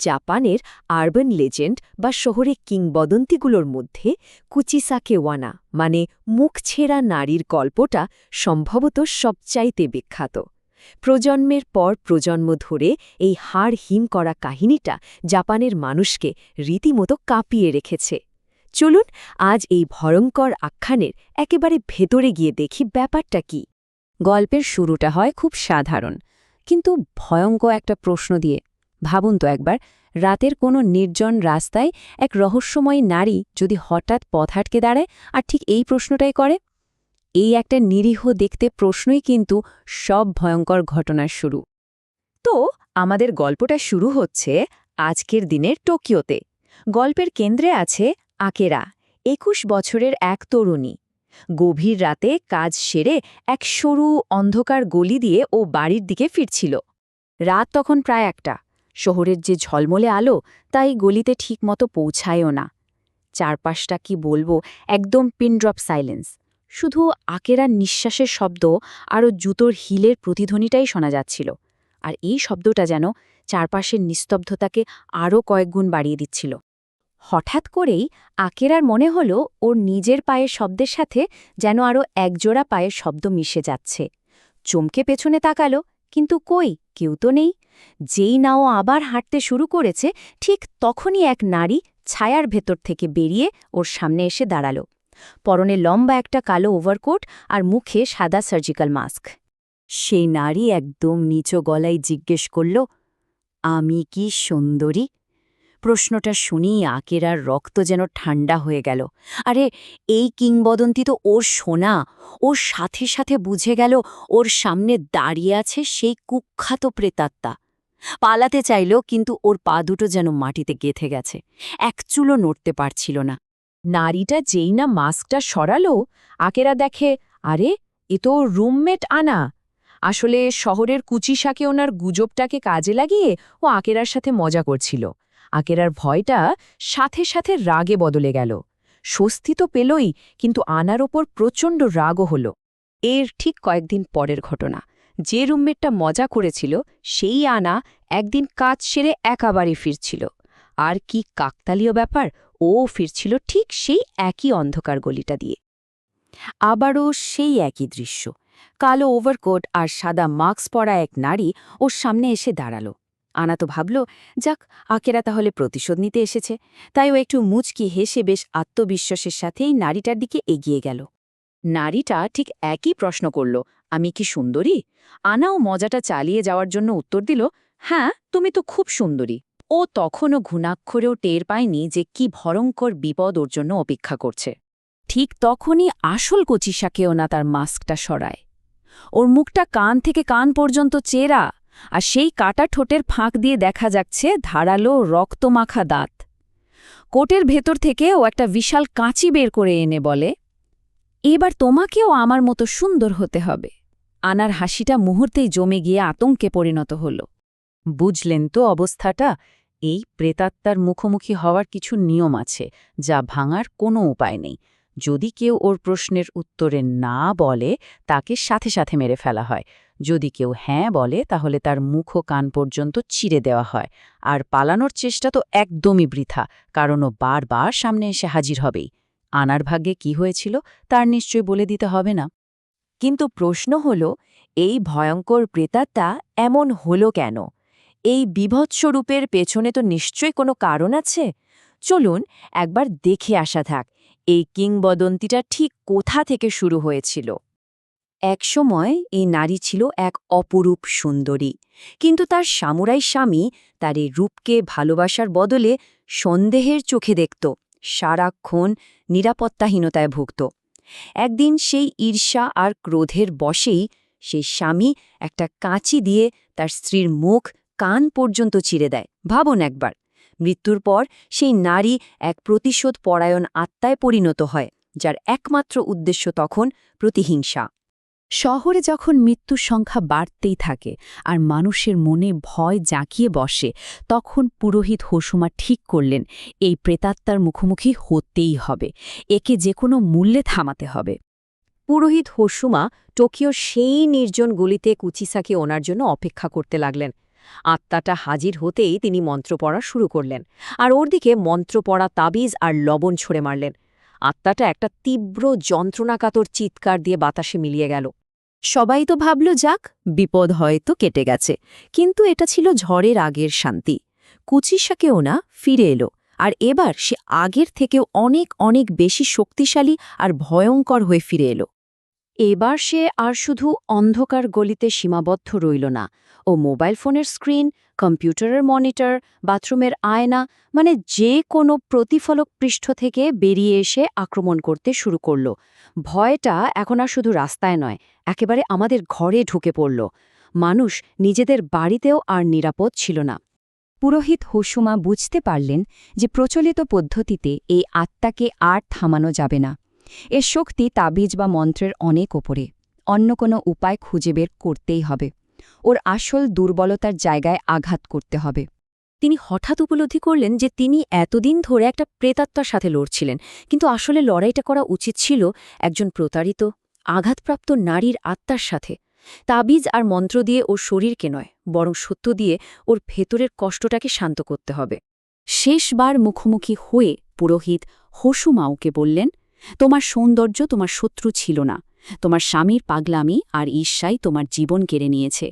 জাপানের urban legend বা শহরে কিংবদন্তিগুলোর মধ্যে কুচিসাকে ওয়ানা মানে মুখছেঁড়া নারীর গল্পটা সম্ভবত সবচাইতে বিখ্যাত। প্রজন্মের পর প্রজন্ম ধরে এই হাড় হিম করা কাহিনীটা জাপানের মানুষকে রীতিমতো কাঁপিয়ে রেখেছে। চলুন আজ এই ভয়ঙ্কর আখ্যানের একেবারে ভেতরে গিয়ে দেখি ব্যাপারটা কি। গল্পের শুরুটা হয় খুব সাধারণ, কিন্তু ভয়ঙ্কর একটা প্রশ্ন দিয়ে। ভাবুন তো একবার, রাতের কোনো নির্জন রাস্তায় এক রহস্যময়ী নারী যদি হঠাৎ পথ আটকে দাঁড়ায় আর ঠিক এই প্রশ্নটাই করে। এই একটা নিরীহ দেখতে প্রশ্নই কিন্তু সব ভয়ঙ্কর ঘটনার শুরু। তো আমাদের গল্পটা শুরু হচ্ছে আজকের দিনের টোকিওতে। গল্পের কেন্দ্রে আছে আকেরা, ২১ বছরের এক তরুণী। গভীর রাতে কাজ সেরে এক সরু অন্ধকার গলি দিয়ে ও বাড়ির দিকে ফিরছিল। রাত তখন প্রায় ১টা। শহরের যে ঝলমলে আলো তাই গলিতে ঠিকমতো পৌঁছায়ও না। চারপাশটা কি বলবো, একদম পিনড্রপ সাইলেন্স। শুধু আকেরার নিঃশ্বাসের শব্দ আরও জুতোর হিলের প্রতিধ্বনিটাই শোনা যাচ্ছিল। আর এই শব্দটা যেন চারপাশের নিস্তব্ধতাকে আরও কয়েকগুণ বাড়িয়ে দিচ্ছিল। হঠাৎ করেই আকেরার মনে হল ওর নিজের পায়ের শব্দের সাথে যেন আরও একজোড়া পায়ের শব্দ মিশে যাচ্ছে। চমকে পেছনে তাকালো, কিন্তু কই, কেউ তো নেই। যেই না ও আবার হাঁটতে শুরু করেছে, ঠিক তখনই এক নারী ছায়ার ভেতর থেকে বেরিয়ে ওর সামনে এসে দাঁড়াল। পরনে লম্বা একটা কালো ওভারকোট আর মুখে সাদা সার্জিক্যাল মাস্ক। সেই নারী একদম নিচু গলায় জিজ্ঞেস করল, আমি কি সুন্দরী? প্রশ্নটা শুনেই আকেরার রক্ত যেন ঠান্ডা হয়ে গেল। আরে, এই কিংবদন্তি তো ওর শোনা। ওর সাথে সাথে বুঝে গেল ওর সামনে দাঁড়িয়ে আছে সেই কুখ্যাত প্রেতাত্মা। পালাতে চাইল, কিন্তু ওর পা দুটো যেন মাটিতে গেঁথে গেছে, এক চুলও নড়তে পারছিল না। নারীটা যেই না মাস্কটা সরালো, আকেরা দেখে, আরে, এ তো রুমমেট আনা। আসলে শহরের কুচিসাকে ওনার গুজবটাকে কাজে লাগিয়ে ও আকেরার সাথে মজা করছিল। আকেরার ভয়টা সাথে সাথে রাগে বদলে গেল। স্বস্তি তো পেলই, কিন্তু আনার ওপর প্রচণ্ড রাগও হল। এর ঠিক কয়েকদিন পরের ঘটনা। যে রুমমেটটা মজা করেছিল সেই আনা একদিন কাজ সেরে একেবারে ফিরছিল। আর কি কাকতালীয় ব্যাপার, ও ফিরছিল ঠিক সেই একই অন্ধকার গলিটা দিয়ে। আবারও সেই একই দৃশ্য। কালো ওভারকোট আর সাদা মাস্ক পরা এক নারী ওর সামনে এসে দাঁড়াল। আনা তো ভাবল, যাক, আকেরা তাহলে প্রতিশোধ নিতে এসেছে। তাই ও একটু মুচকি হেসে বেশ আত্মবিশ্বাসের সাথেই নারীটার দিকে এগিয়ে গেল। নারীটা ঠিক একই প্রশ্ন করল, আমি কি সুন্দরী? আনাও মজাটা চালিয়ে যাওয়ার জন্য উত্তর দিল, হ্যাঁ, তুমি তো খুব সুন্দরী। ও তখনও ঘুণাক্ষরেও টের পায়নি যে কি ভয়ঙ্কর বিপদ ওর জন্য অপেক্ষা করছে। ঠিক তখনই আসল কচিসাকেও না তার মাস্কটা সরায়। ওর মুখটা কান থেকে কান পর্যন্ত চেরা, আর সেই কাটা ঠোঁটের ফাঁক দিয়ে দেখা যাচ্ছে ধারালো রক্তমাখা দাঁত। কোটের ভেতর থেকে ও একটা বিশাল কাঁচি বের করে এনে বলে, এবার তোমাকেও আমার মতো সুন্দর হতে হবে। আনার হাসিটা মুহূর্তেই জমে গিয়ে আতঙ্কে পরিণত হল। বুঝলেন তো অবস্থাটা? এই প্রেতাত্মার মুখোমুখি হওয়ার কিছু নিয়ম আছে, যা ভাঙার কোনো উপায় নেই। যদি কেউ ওর প্রশ্নের উত্তরে না বলে, তাকে সাথে সাথে মেরে ফেলা হয়। যদি কেউ হ্যাঁ বলে, তাহলে তার মুখ ও কান পর্যন্ত চিরে দেওয়া হয়। আর পালানোর চেষ্টা তো একদমই বৃথা, কারণ ও বারবার সামনে এসে হাজির হবেই। আনার ভাগ্যে কি হয়েছিল তার নিশ্চয় বলে দিতে হবে না। কিন্তু প্রশ্ন হল, এই ভয়ঙ্কর প্রেতাত্মা এমন হলো কেন? এই বীভৎস রূপের পেছনে তো নিশ্চয়ই কোনো কারণ আছে। চলুন একবার দেখে আসা থাক এই কিংবদন্তিটা ঠিক কোথা থেকে শুরু হয়েছিল। একসময় এই নারী ছিল এক অপরূপ সুন্দরী, কিন্তু তার সামুরাই স্বামী তার এই রূপকে ভালোবাসার বদলে সন্দেহের চোখে দেখত, সারাক্ষণ নিরাপত্তাহীনতায় ভুগত। একদিন সেই ঈর্ষা আর ক্রোধের বশেই সেই স্বামী একটা কাঁচি দিয়ে তার স্ত্রীর মুখ কান পর্যন্ত চিরে দেয়। ভাবুন একবার, মৃত্যুর পর সেই নারী এক প্রতিশোধ পরায়ণ আত্মায় পরিণত হয়, যার একমাত্র উদ্দেশ্য তখন প্রতিহিংসা। শহরে যখন মৃত্যুর সংখ্যা বাড়তেই থাকে আর মানুষের মনে ভয় জাঁকিয়ে বসে, তখন পুরোহিত হোসুমা ঠিক করলেন এই প্রেতাত্মার মুখোমুখি হতেই হবে, একে যে কোনো মূল্যে থামাতে হবে। পুরোহিত হোসুমা টোকিওর সেই নির্জন গলিতে কুচিসাকে ওনার জন্য অপেক্ষা করতে লাগলেন। আত্মাটা হাজির হতেই তিনি মন্ত্র পড়া শুরু করলেন, আর ওর দিকে মন্ত্র পড়া তাবিজ আর লবণ ছুঁড়ে মারলেন। আত্মাটা একটা তীব্র যন্ত্রণাকাতর চিৎকার দিয়ে বাতাসে মিলিয়ে গেল। সবাই তো ভাবল যাক, বিপদ হয়তো কেটে গেছে, কিন্তু এটা ছিল ঝড়ের আগের শান্তি। কুচিসাকেও না ফিরে এলো, আর এবার সে আগের থেকেও অনেক অনেক বেশি শক্তিশালী আর ভয়ঙ্কর হয়ে ফিরে এলো। এবার সে আর শুধু অন্ধকার গলিতে সীমাবদ্ধ রইল না, ও মোবাইল ফোনের স্ক্রিন, কম্পিউটারের মনিটর, বাথরুমের আয়না, মানে যে কোনো প্রতিফলক পৃষ্ঠ থেকে বেরিয়ে এসে আক্রমণ করতে শুরু করল। ভয়টা এখন আর শুধু রাস্তায় নয়, একেবারে আমাদের ঘরে ঢুকে পড়ল। মানুষ নিজেদের বাড়িতেও আর নিরাপদ ছিল না। পুরোহিত হোসুমা বুঝতে পারলেন যে প্রচলিত পদ্ধতিতে এই আত্মাকে আর থামানো যাবে না। এর শক্তি তাবিজ বা মন্ত্রের অনেক ওপরে। অন্য কোনো উপায় খুঁজে বের করতেই হবে। ওর আসল দুর্বলতার জায়গায় আঘাত করতে হবে। তিনি হঠাৎ উপলব্ধি করলেন যে তিনি এতদিন ধরে একটা প্রেতাত্মার সাথে লড়ছিলেন, কিন্তু আসলে লড়াইটা করা উচিত ছিল একজন প্রতারিত, আঘাতপ্রাপ্ত নারীর আত্মার সাথে। তাবিজ আর মন্ত্র দিয়ে ওর শরীরকে নয়, বরং সত্য দিয়ে ওর ভেতরের কষ্টটাকে শান্ত করতে হবে। শেষবার মুখোমুখি হয়ে পুরোহিত হোসুমাওকে বললেন, তোমার সৌন্দর্য তোমার শত্রু ছিল না, তোমার স্বামীর পাগলামি আর ঈর্ষাই তোমার জীবন কেড়ে নিয়েছে,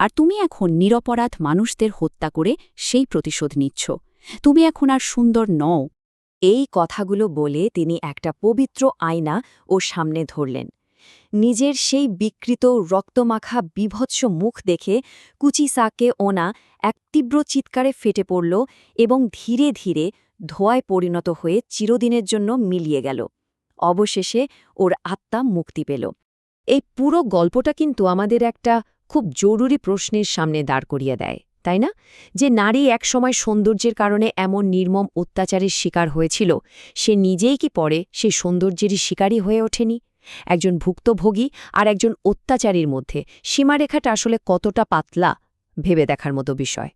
আর তুমি এখন নিরপরাধ মানুষদের হত্যা করে সেই প্রতিশোধ নিচ্ছ। তুমি এখন আর সুন্দর নও। এই কথাগুলো বলে তিনি একটা পবিত্র আয়না ও সামনে ধরলেন। নিজের সেই বিকৃত রক্তমাখা বিভৎস মুখ দেখে কুচিসাকে ওনা এক তীব্র চিৎকারে ফেটে পড়ল এবং ধীরে ধীরে ধোঁয়ায় পরিণত হয়ে চিরদিনের জন্য মিলিয়ে গেল। অবশেষে ওর আত্মা মুক্তি পেল। এই পুরো গল্পটা কিন্তু আমাদের একটা খুব জরুরি প্রশ্নের সামনে দাঁড় করিয়ে দেয়, তাই না? যে নারী একসময় সৌন্দর্যের কারণে এমন নির্মম অত্যাচারের শিকার হয়েছিল, সে নিজেই কি পরে সেই সৌন্দর্যেরই শিকারী হয়ে ওঠেনি? একজন ভুক্তভোগী আর একজন অত্যাচারীর মধ্যে সীমারেখাটা আসলে কতটা পাতলা, ভেবে দেখার মতো বিষয়।